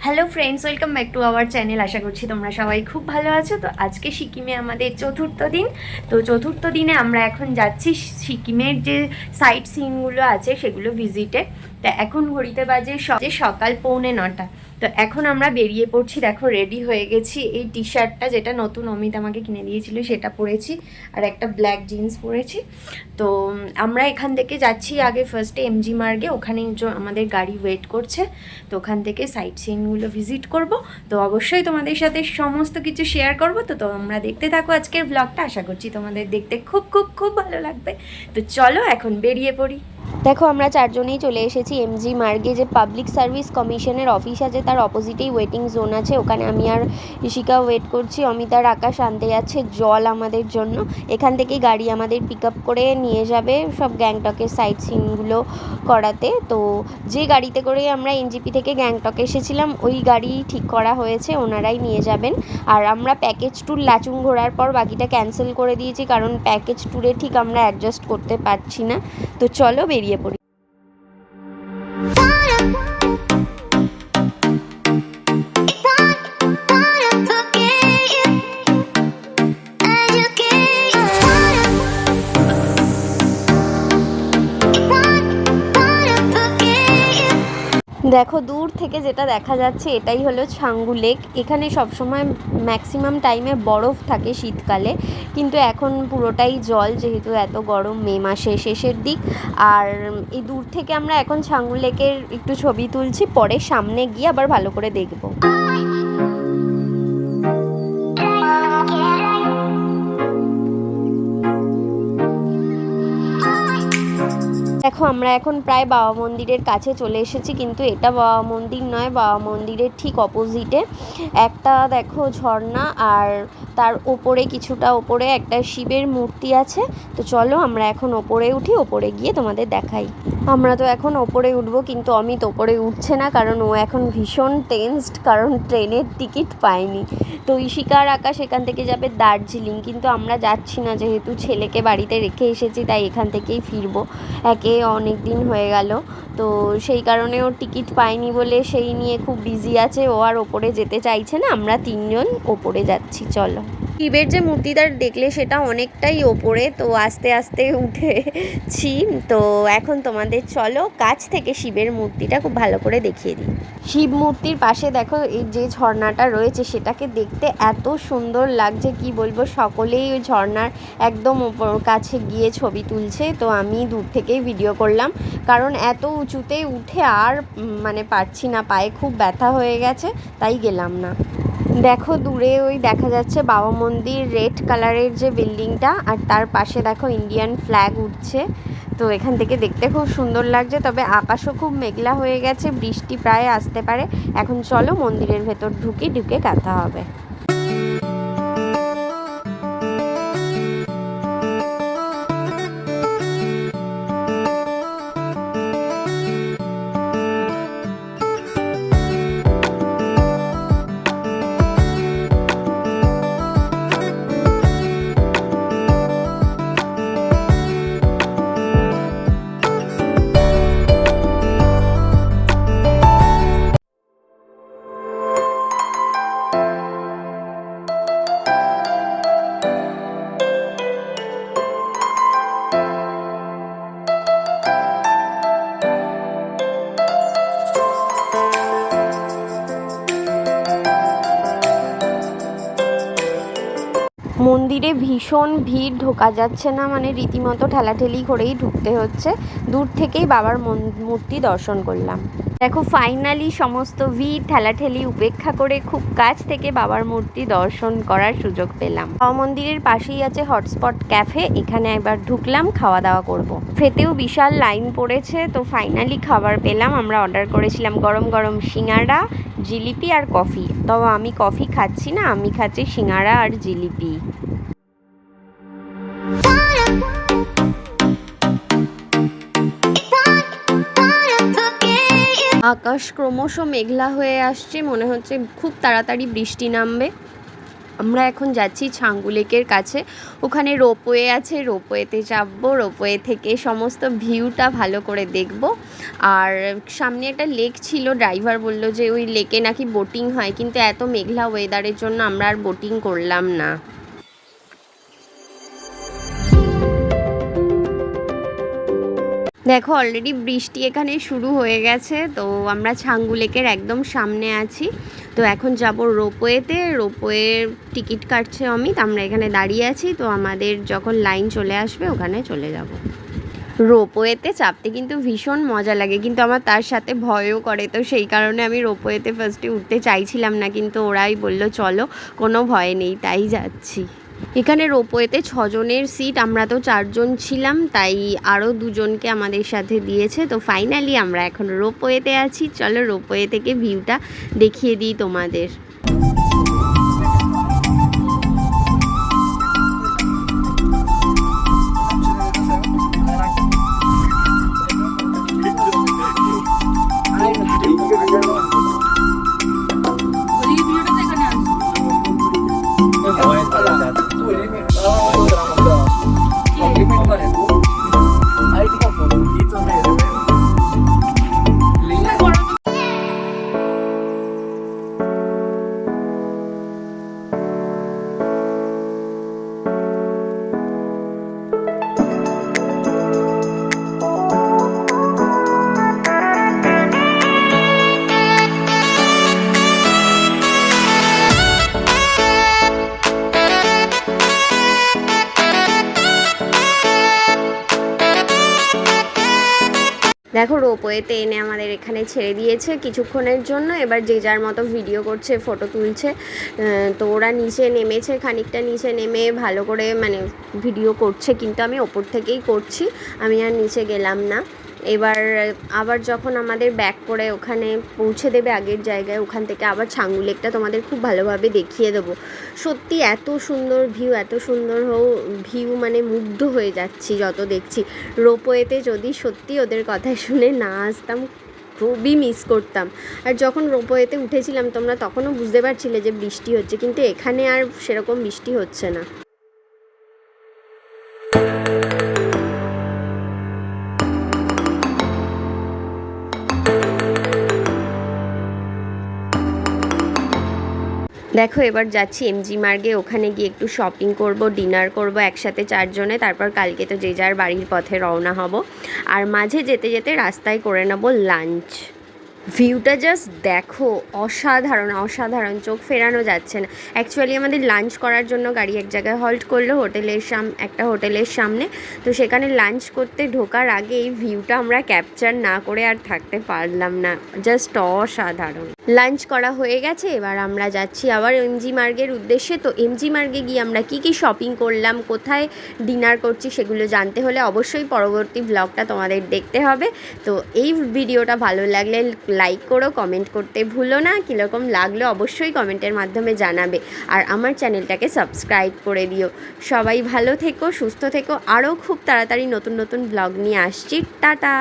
Hello friends, welcome back to our channel. আশা করছি তোমরা সবাই খুব ভালো আছো। তো আজকে সিকিমে আমাদের চতুর্থ দিন। তো চতুর্থ দিনে আমরা এখন যাচ্ছি সিকিমের যে সাইট সিনগুলো আছে সেগুলো ভিজিটে। তো এখন ঘড়িতে বাজে সকাল 8:45। তো এখন আমরা বেরিয়ে পড়ছি। দেখো রেডি হয়ে গেছি। এই টি শার্টটা যেটা নতুন অমিত আমাকে কিনে দিয়েছিল সেটা পরেছি, আর একটা ব্ল্যাক জিন্স পরেছি। তো আমরা এখান থেকে যাচ্ছি আগে ফার্স্টে এমজি মার্গে, ওখানে আমাদের গাড়ি ওয়েট করছে। তো ওখান থেকে সাইট সিনগুলো ভিজিট করব। তো অবশ্যই তোমাদের সাথে সমস্ত কিছু শেয়ার করব। তো তোমরা দেখতে থাকো আজকের ব্লগটা। আশা করছি তোমাদের দেখতে খুব খুব খুব ভালো লাগবে। তো চলো এখন বেরিয়ে পড়ি। দেখো আমরা চারজনেই চলে এসেছি এমজি মার্গে। যে পাবলিক সার্ভিস কমিশনের অফিস আছে তার অপোজিটেই ওয়েটিং জোন আছে, ওখানে আমি আর ঋষিকা ওয়েট করছি। অমিতার আকাশ আনতে যাচ্ছে জল আমাদের জন্য। এখান থেকেই গাড়ি আমাদের পিক আপ করে নিয়ে যাবে সব গ্যাংটকের সাইট সিনগুলো করাতে। তো যে গাড়িতে করে আমরা এনজিপি থেকে গ্যাংটক এসেছিলাম ওই গাড়ি ঠিক করা হয়েছে, ওনারাই নিয়ে যাবেন। আর আমরা প্যাকেজ ট্যুর লাচুং ঘোরার পর বাকিটা ক্যান্সেল করে দিয়েছি, কারণ প্যাকেজ ট্যুরে ঠিক আমরা অ্যাডজাস্ট করতে পারছি না। তো চলো বেরিয়ে পড়ি। দেখো দূর থেকে যেটা দেখা যাচ্ছে এটাই হলো ছাঙ্গু লেক। এখানে সবসময় ম্যাক্সিমাম টাইমে বরফ থাকে শীতকালে, কিন্তু এখন পুরোটাই জল, যেহেতু এত গরম মে মাসে শেষের দিক। আর এই দূর থেকে আমরা এখন ছাঙ্গু লেকের একটু ছবি তুলছি, পরে সামনে গিয়ে আবার ভালো করে দেখব। দেখো আমরা এখন প্রায় বাবা মন্দিরের কাছে চলে এসেছি, কিন্তু এটা বাবা মন্দির নয়, বাবা মন্দিরের ঠিক অপোজিটে একটা দেখো ঝর্ণা, আর তার ওপরে কিছুটা ওপরে একটা শিবের মূর্তি আছে। তো চলো আমরা এখন ওপরে উঠি, ওপরে গিয়ে তোমাদের দেখাই। আমরা তো এখন ওপরে উঠবো, কিন্তু অমিত ওপরে উঠছে না, কারণ ও এখন ভীষণ টেনসড, কারণ ট্রেনের টিকিট পায়নি। তো ঈশিকা আর আকাশ এখান থেকে যাবে দার্জিলিং, কিন্তু আমরা যাচ্ছি না, যেহেতু ছেলেকে বাড়িতে রেখে এসেছি তাই এখান থেকেই ফিরবো। একে অনেক দিন হয়ে গেল, তো সেই কারণে ও টিকিট পায়নি বলে সেই নিয়ে খুব বিজি আছে। ও আর ওপরে যেতে চাইছে না। আমরা তিনজন ওপরে যাচ্ছি। চলো। শিবের যে মূর্তিটা দেখলে সেটা অনেকটাই ওপরে, তো আস্তে আস্তে উঠেছি। তো এখন তোমাদের চলো কাছ থেকে শিবের মূর্তিটা খুব ভালো করে দেখিয়ে দিই। শিব মূর্তির পাশে দেখো এই যে ঝর্ণাটা রয়েছে সেটাকে দেখতে এত সুন্দর লাগছে, কি বলবো। সকলেই ওই ঝর্ণার একদম ওপর কাছে গিয়ে ছবি তুলছে। তো আমি দূর থেকেই ভিডিও করলাম, কারণ এত উঁচুতে উঠে আর পারছি না, পায়ে খুব ব্যথা হয়ে গেছে, তাই গেলাম না। দেখো দূরে ওই দেখা যাচ্ছে বাবা মন্দির রেড কালারের যে বিল্ডিংটা, আর তার পাশে দেখো ইন্ডিয়ান ফ্ল্যাগ উঠছে। তো এখান থেকে দেখতে খুব সুন্দর লাগছে, তবে আকাশও খুব মেঘলা হয়ে গেছে, বৃষ্টি প্রায় আসতে পারে। এখন চলো মন্দিরের ভেতর ঢুকে কথা হবে। মন্দিরে ভীষণ ভিড়, ঢোকা যাচ্ছে না, রীতিমতো ঠেলাঠেলি করেই ঢুকতে হচ্ছে। দূর থেকেই বাবার মূর্তি দর্শন করলাম। দেখো ফাইনালি সমস্ত ভিড় ঠেলাঠেলি উপেক্ষা করে খুব কাছ থেকে বাবার মূর্তি দর্শন করার সুযোগ পেলাম। বাবা মন্দিরের পাশেই আছে হটস্পট ক্যাফে, এখানে এবার ঢুকলাম, খাওয়া দাওয়া করব। খেতেও বিশাল লাইন পড়েছে, তো ফাইনালি খাবার পেলাম। আমরা অর্ডার করেছিলাম গরম গরম সিঙ্গাড়া, জিলিপি আর কফি। তবে আমি কফি খাচ্ছি না, আমি খাচ্ছি সিঙ্গাড়া আর জিলিপি। আকাশ ক্রমশ মেঘলা হয়ে আসছে, মনে হচ্ছে খুব তাড়াতাড়ি বৃষ্টি নামবে। আমরা এখন যাচ্ছি ছাঙ্গু লেকের কাছে, ওখানে রোপওয়ে আছে, রোপওয়েতে চাপবো, রোপওয়ে থেকে সমস্ত ভিউটা ভালো করে দেখব। আর সামনে একটা লেক ছিল, ড্রাইভার বলল যে ওই লেকে নাকি বোটিং হয়, কিন্তু এত মেঘলা ওয়েদারের জন্য আমরা আর বোটিং করলাম না। দেখো অলরেডি বৃষ্টি এখানে শুরু হয়ে গেছে। তো আমরা ছাঙ্গু লেকের একদম সামনে আছি। তো এখন যাব রোপওয়েতে, রোপওয়ের টিকিট কাটছে অমিত, আমরা এখানে দাঁড়িয়ে আছি। তো আমাদের যখন লাইন চলে আসবে ওখানে চলে যাব। রোপওয়েতে চাপতে কিন্তু ভীষণ মজা লাগে, কিন্তু আমার তার সাথে ভয়ও করে। তো সেই কারণে আমি রোপওয়েতে ফার্স্টে উঠতে চাইছিলাম না, কিন্তু ওরাই বলল চলো, কোনো ভয় নেই, তাই যাচ্ছি। এখানে রোপওয়েতে 6 জনের সিট, আমরা তো 4 জন ছিলাম, তাই আরও 2 জনকে আমাদের সাথে দিয়েছে। তো ফাইনালি আমরা এখন রোপওয়েতে আছি। চলো রোপওয়ে থেকে ভিউটা দেখিয়ে দিই তোমাদের। দেখো রোপওয়েতে এনে আমাদের এখানে ছেড়ে দিয়েছে কিছুক্ষণের জন্য। এবার যে যার মতো ভিডিও করছে, ফটো তুলছে। তো ওরা নিচে নেমেছে, খানিকটা নিচে নেমে ভালো করে মানে ভিডিও করছে, কিন্তু আমি ওপর থেকেই করছি, আমি আর নিচে গেলাম না। এবার আবার যখন আমাদের ব্যাক করে ওখানে পৌঁছে দেবে আগের জায়গায়, ওখান থেকে আবার ছাঙ্গু লেকটা তোমাদের খুব ভালোভাবে দেখিয়ে দেবো। সত্যি এত সুন্দর ভিউ, এত সুন্দর ভিউ, মানে মুগ্ধ হয়ে যাচ্ছি যত দেখছি। রোপওয়েতে যদি সত্যি ওদের কথা শুনে না আসতাম, খুবই মিস করতাম। আর যখন রোপওয়েতে উঠেছিলাম তোমরা তখনও বুঝতে পারছিলে যে বৃষ্টি হচ্ছে, কিন্তু এখানে আর সেরকম বৃষ্টি হচ্ছে না। দেখো এবার যাচ্ছি এমজি মার্গে, ওখানে গিয়ে একটু শপিং করব, ডিনার করব একসাথে 4 জনে, তারপর কালকে তো যে যার বাড়ির পথে রওনা হব। আর মাঝে যেতে যেতে রাস্তায় করে নেব লাঞ্চ। ভিউটা জাস্ট দেখো, অসাধারণ অসাধারণ, চোখ ফেরানো যাচ্ছে না। অ্যাকচুয়ালি আমাদের লাঞ্চ করার জন্য গাড়ি এক জায়গায় হল্ট করলো, একটা হোটেলের সামনে। তো সেখানে লাঞ্চ করতে ঢোকার আগে এই ভিউটা আমরা ক্যাপচার না করে আর থাকতে পারলাম না, জাস্ট অসাধারণ। লাঞ্চ করা হয়ে গেছে, এবার আমরা যাচ্ছি আবার এমজি মার্গের উদ্দেশ্যে। তো এমজি মার্গে গিয়ে আমরা কী কী শপিং করলাম, কোথায় ডিনার করছি, সেগুলো জানতে হলে অবশ্যই পরবর্তী ব্লগটা তোমাদের দেখতে হবে। তো এই ভিডিওটা ভালো লাগলে লাইক করো, কমেন্ট করতে ভুলো না, কীরকম লাগলো অবশ্যই কমেন্টের মাধ্যমে জানাবে। আর আমার চ্যানেলটাকে সাবস্ক্রাইব করে দিও। সবাই ভালো থেকো, সুস্থ থেকো, আরও খুব তাড়াতাড়ি নতুন নতুন ব্লগ নিয়ে আসছি। টাটা।